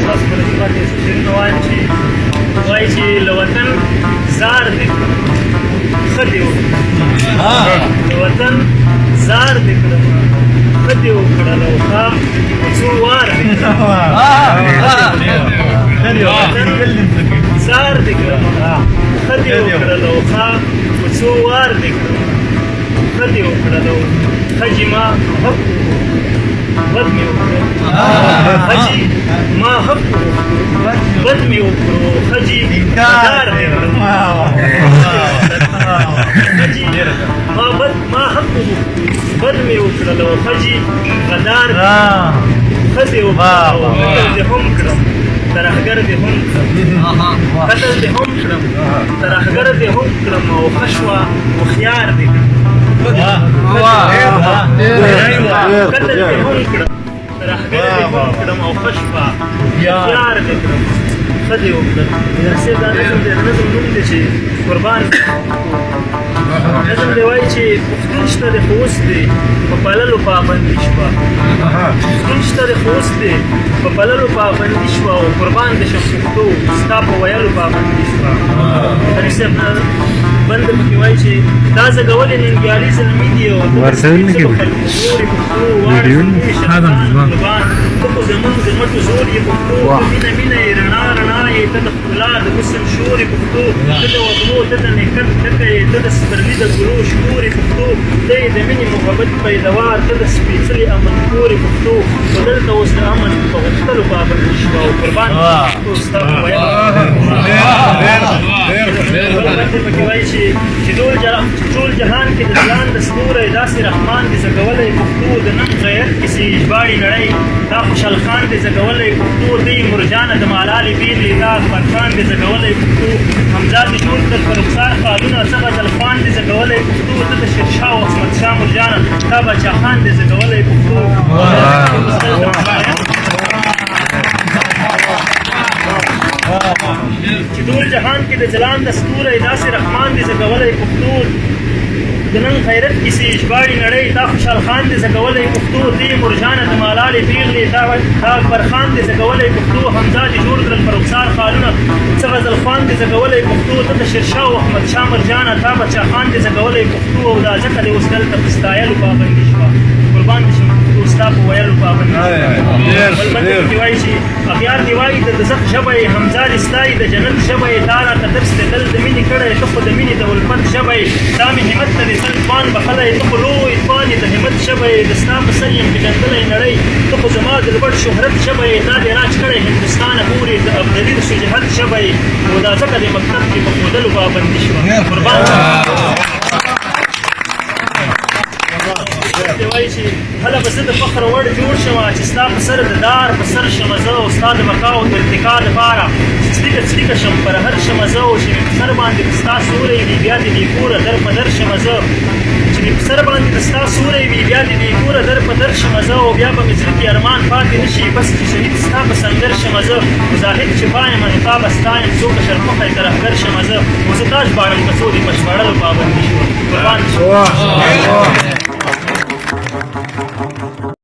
خاص په رسمات یې شعر روان چې وایي چې له وطن زار دې کړم ښه دې وکړه له وطن زار دې کړم ښه دې وکړه له وخا څو وار دې کړم زار دې کړم ښه دې وکړه له وخا څو وار دې کړم ښه دې وکړه له حجي ما حق بد مې وکړو حجي ما حق بد مې وکړو حجي دار دې کړم حجي ما حق بد مې وکړلو حجي غدار ښه دې وکړلو قتل دې هم کړم ترهګر دې هم کړم قتل دې هم کړم ترهګر دې هم کړم او ښه شوه هوښیار دې کړم قتل دې هم کړم ترهګر دې هم کړم او ښه شوه هوښیار دې کړم ښه دې وکړل صاحب دا نظم دی نظم نوم دی چې قربان نظم دی وایي چې پښتون شته دی خو اوس دی په پاللو پابندي شوه پښتون شته دی خو اوس دی په پاللو پابندي شوه او قربان دی شم پښتو ستا په ویلو پابندي شوه حریف صاحب بند پکې وایي چې دا زګولې ننګیالي زلمي دي او ته خو زمونږ د مټو زور یې پښتو مینه مینه یې رڼا رڼا یې ته د ښکلا د حسن شور یې پښتو ته د وږمو ته د نکل ټکه یې ته د سپرلي د ګلو شور یې پښتو ته یې د مینې محبت پیدوار ته د سپېڅلي امن کور یې پښتو خو دلته اوس د امن په غوښتلو پابندي شوه او قربان پښتو ستا په ویلو پکې وایي چې ټول جهان کې د ځلان د ستوری داسې رحمان دې زګولی پښتو د نن غیرت کیسې ژباړي نړۍ دا خوشحال خان دې زګولی پښتو دی مرجانه د ملالې بیرلې دا اکبر خان دې زګولی پښتو حمزه دې جوړ کړ په رخسار خالونه څه غزل خوان دې زګولی پښتو ته د شیرشاه او عصمت شاه مرجانه تا باچا خان دې زګولی پښتو چې ټول جهان کې د ځلان د ستوری داسې رحمان دې زګولی پښتو د نن غیرت کیسې ژباړي نړۍ دا خوشحال خان دې زګولی پښتو دې مرجانه د ملالې پیغلې تا اکبر خان دې زګولی پښتو حمزه دې جوړ کړل په رخسار خالونه څه غزل خوان دې زګولی پښتو ته د شیرشاه او احمد شاه مرجانه تا بچا خان دې زګولی پښتو او دا ځکه دې اوس دلته په ستایلو پابندي شوه قربان دې شم پښتو ستا په ویلو پابندي شوه بل بند پکې وایي چې اغیار دې وایي د دوزخ ژبه یې حمزه دې ستایي د جنت ژبه یې تا راته درس دی تل د مینې کړی ته خو د مینې د الفت ژبه یې دا مې همت ته دې تل ځوان بخلی ته خو لوی ځوان یې د همت ژبه یې د ستا په سر یم پېژندلی نړۍ ته خو زما د لوړ شهرت ژبه یې دا دې راج کړی هندوستانه پورې د ابدلي د شجاعت ژبه یې او دا ځکه دې مکتب کې په ښودلو پابندي شوه قربان دې وایي چې هله به زه د فخر وړ جوړ شمه چې ستا په سر د دار په سر شمه زه او ستا د بقا او د ارتقا لپاره چې څلیکه شم پر هر شمه زه او چې مې په سر باندې د ستا سوری وي بیا دې بې کوره در په در شمه زه چې مې په سر باندې د ستا سوری وي بیا دې بې کوره در په در شمه زه او بیا به مې زړه کې ارمان پاتې نه شي بس چې شهید ستا په سنګر شمه زه مجاهد چې پایم نو تا به ستا یم څوک شرمخی ترهګر شمه زه خو زه تا ژباړم که څو دې په ژباړلو پابندي شوه قربان شوه